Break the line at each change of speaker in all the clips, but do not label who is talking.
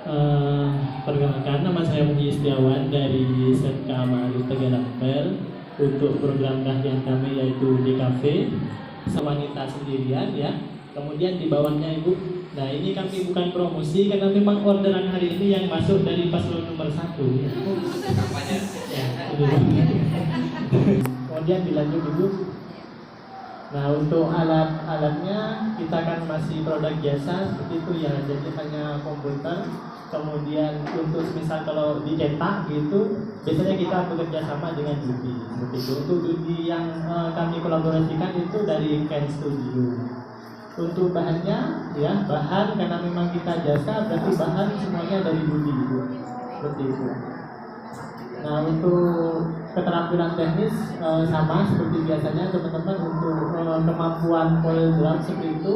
Eh, Perkenalkan, nama saya Muji Setiawan dari SMK Ma'arif Tegal Ampel. Untuk program kajian kami yaitu DKV wanita sendirian ya. Kemudian di bawahnya Ibu. Nah, ini kami bukan promosi karena memang orderan hari ini yang masuk dari paslon nomor 1 ya. Ya, kemudian dilanjut dulu. Nah, untuk alat-alatnya kita kan masih produk jasa seperti itu ya, jadi hanya komputer. Kemudian untuk misal kalau dicetak gitu, biasanya kita bekerja sama dengan Judi seperti itu. Untuk Judi yang kami kolaborasikan itu dari Ken Studio. Untuk bahannya ya, bahan karena memang kita jasa berarti bahan semuanya dari Judi itu. Seperti itu. Nah, untuk keterampilan teknis sama seperti biasanya teman-teman. Untuk kemampuan polygram seperti itu,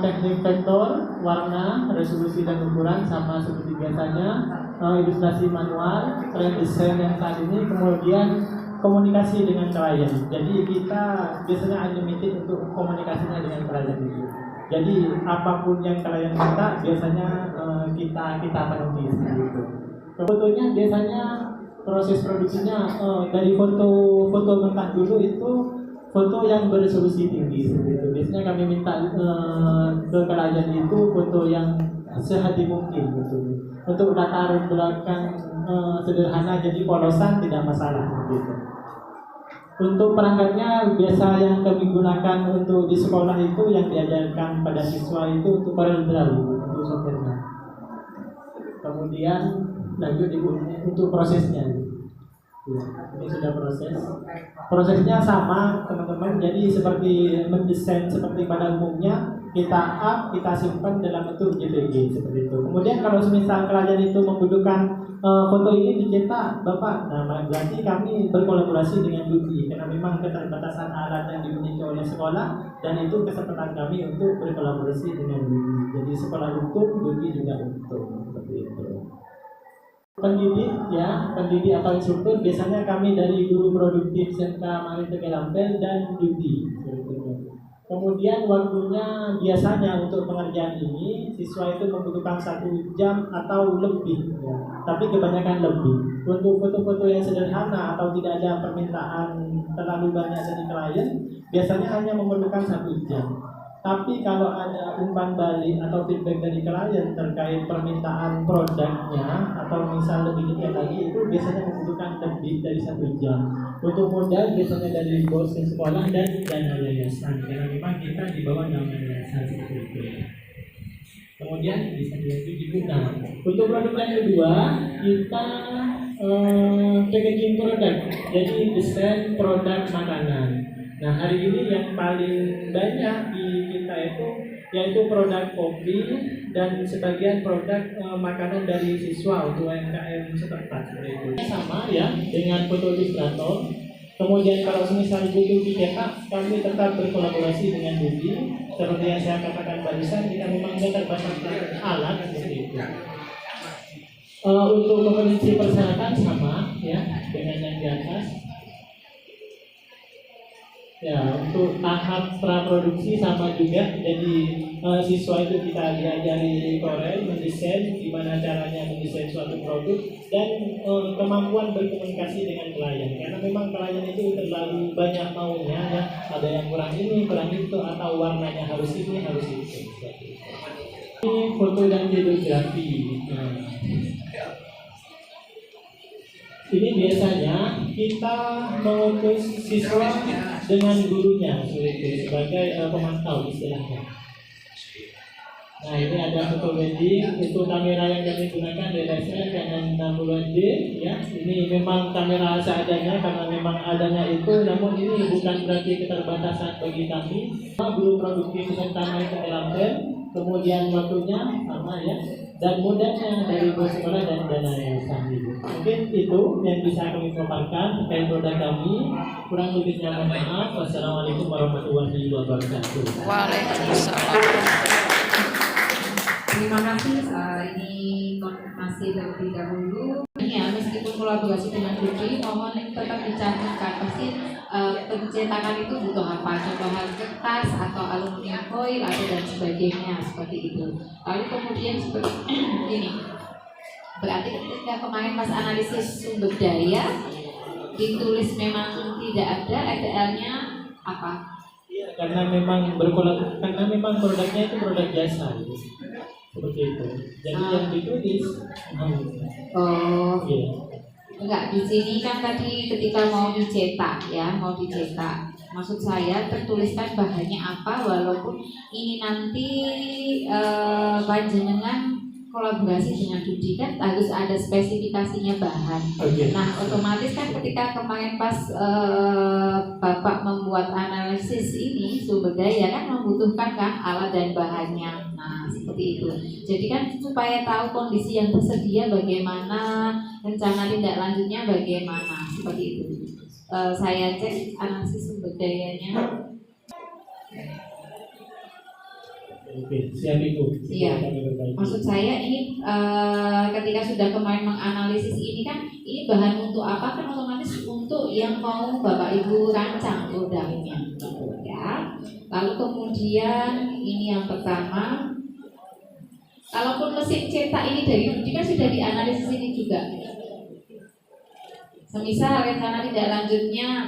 teknik vektor, warna, resolusi dan ukuran sama seperti biasanya, ilustrasi manual, trend design yang saat ini, kemudian komunikasi dengan klien. Jadi kita biasanya unlimited untuk komunikasinya dengan klien itu. Jadi apapun yang klien minta biasanya kita penuhi seperti itu. Fotonya biasanya proses produksinya dari foto mentah dulu itu foto yang beresolusi tinggi seperti itu. Biasanya kami minta ke klien itu foto yang sehati mungkin gitu. Untuk latar belakang sederhana jadi polosan tidak masalah gitu. Untuk perangkatnya biasa yang kami gunakan untuk di sekolah itu yang diajarkan pada siswa itu untuk CorelDRAW untuk softwarenya. Kemudian lanjut Ibu untuk prosesnya. Ya, ini sudah prosesnya sama teman-teman. Jadi seperti mendesain seperti pada umumnya, kita up, kita simpan dalam bentuk JPG seperti itu. Kemudian kalau misal klien itu membutuhkan foto ini dicetak Bapak, nah berarti kami berkolaborasi dengan Judi karena memang keterbatasan alat yang dimiliki oleh sekolah, dan itu kesempatan kami untuk berkolaborasi dengan Judi. Jadi sekolah untung, Judi juga untung seperti itu. Pendidik atau instruktur biasanya kami dari guru produktif SMK Ma'arif Tegal Ampel dan Judi. Kemudian waktunya biasanya untuk pengerjaan ini siswa itu membutuhkan 1 jam atau lebih ya. Tapi kebanyakan lebih. Untuk foto-foto yang sederhana atau tidak ada permintaan terlalu banyak dari klien, biasanya hanya memerlukan 1 jam. Tapi kalau ada umpan balik atau feedback dari klien terkait permintaan produknya atau misal lebih detail lagi, itu biasanya membutuhkan lebih dari 1 jam. Untuk modal biasanya dari bos sekolah dan dana yayasan, karena memang kita di bawah dana yayasan seperti itu. Kemudian bisa dilanjut digunakan. Untuk produk yang kedua kita packaging produk, jadi desain produk makanan. Nah, hari ini yang paling banyak di kita itu yaitu produk kopi dan sebagian produk makanan dari siswa untuk UMKM setempat seperti itu. Sama ya dengan foto ilustrator. Kemudian kalau misalnya butuh dicetak, kami tetap berkolaborasi dengan Judi. Seperti yang saya katakan barusan, kita memang keterbatasan alat seperti itu. Untuk kompetensi persyaratan sama ya dengan yang di atas. Ya, untuk tahap praproduksi sama juga. Jadi siswa itu kita diajari Corel, mendesain gimana caranya mendesain suatu produk dan kemampuan berkomunikasi dengan klien. Karena memang klien itu terlalu banyak maunya ya, ada yang kurang ini, kurang itu, atau warnanya harus ini, harus itu. Ini foto dan videografi. Ini biasanya kita mengutus siswa dengan gurunya sebagai pemantau istilahnya. Nah, ini ada foto wedding. Itu kamera yang kami gunakan DSLR Canon 60D ya. Ini memang kamera seadanya karena memang adanya itu, namun ini bukan berarti keterbatasan bagi kami. Guru produktif pertama itu Ampel, kemudian waktunya sama ya, dan modalnya dari bos sekolah dan dana yayasan itu. Mungkin itu yang bisa kami paparkan terkait produk kami. Kurang lebihnya mohon maaf. Wassalamualaikum warahmatullahi wabarakatuh.
Waalaikumsalam. Terima kasih. Ini konfirmasi terlebih dahulu. Ya, meskipun
kolaborasi dengan Dudi, mohon tetap dicantumkan. Pasti pencetakan itu butuh apa? Contohan kertas atau aluminium foil atau dan sebagainya seperti itu. Lalu kemudian seperti ini. Berarti ketika kemarin Mas analisis sumber daya ditulis memang tidak ada ETL-nya apa?
Karena memang karena memang produknya itu produk jasa gitu. Seperti itu. Jadi yang ditulis iya.
Enggak, di sini kan tadi ketika mau dicetak ya, maksud saya tertuliskan bahannya apa, walaupun ini nanti panjenengan kolaborasi dengan Dudi kan harus ada spesifikasinya bahan. Nah, otomatis kan ketika kemarin pas Bapak membuat analisis ini sumber daya kan membutuhkan kan alat dan bahannya. Nah, seperti itu. Jadi kan supaya tahu kondisi yang tersedia bagaimana, rencana tindak lanjutnya bagaimana, seperti itu. Saya cek analisis sumber dayanya.
Oke, siap Ibu.
Iya. Maksud saya ini ketika sudah kemarin menganalisis ini kan ini bahan untuk apa, kan otomatis untuk yang mau Bapak Ibu rancang produknya gitu ya. Lalu kemudian ini yang pertama, kalaupun mesin cetak ini dari Dudi kan sudah dianalisis ini juga. Semisal rencana tidak lanjutnya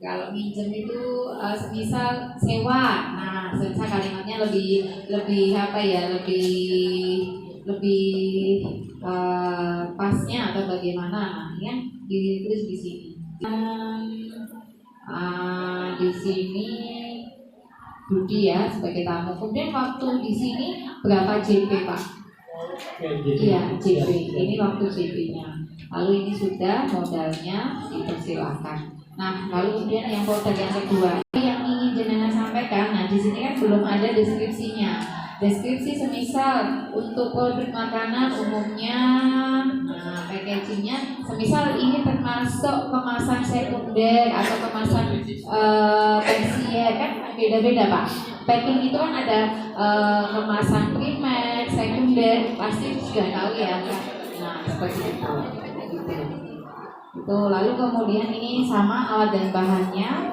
kalau minjem itu semisal sewa. Nah, semisal kalimatnya lebih apa ya, lebih pasnya atau bagaimana? Nah, ya ditulis di sini. Di sini Budi ya sebagai tamu. Kemudian waktu di sini berapa JP Pak? Iya, JP. Ini waktu JP-nya. Lalu ini sudah modalnya, dipersilakan. Nah, lalu kemudian yang produk yang kedua yang ingin jenengan sampaikan. Nah, di sini kan belum ada deskripsinya. Deskripsi semisal untuk produk makanan umumnya, nah, packagingnya, semisal ini termasuk kemasan sekunder atau kemasan tersier kan beda-beda Pak. Packing itu kan ada kemasan primer, sekunder, pasti sudah tahu ya. Nah, seperti itu. Itu lalu kemudian ini sama alat dan bahannya.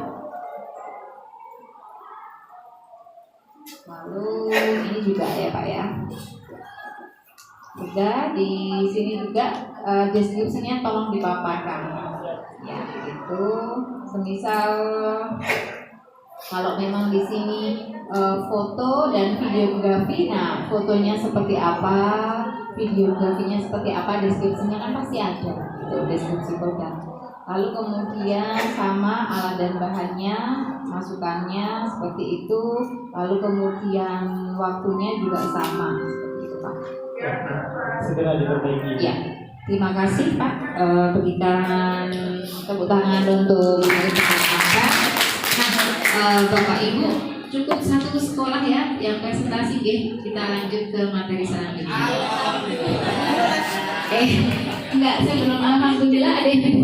Lalu ini juga ya Pak ya. Sudah di sini juga deskripsinya tolong dipaparkan. Ya gitu. Semisal kalau memang di sini foto dan videografi, nah fotonya seperti apa, videografinya seperti apa, deskripsinya kan pasti ada. Deskripsi produk. Lalu kemudian sama alat dan bahannya, masukannya seperti itu. Lalu kemudian waktunya juga sama seperti itu Pak.
Segera diperbaiki.
Ya, terima kasih Pak. Berikan tepuk tangan untuk Bapak. Nah, Bapak Ibu cukup satu sekolah ya yang presentasi deh. Kita lanjut ke materi selanjutnya. Enggak, saya belum alhamdulillah ada yang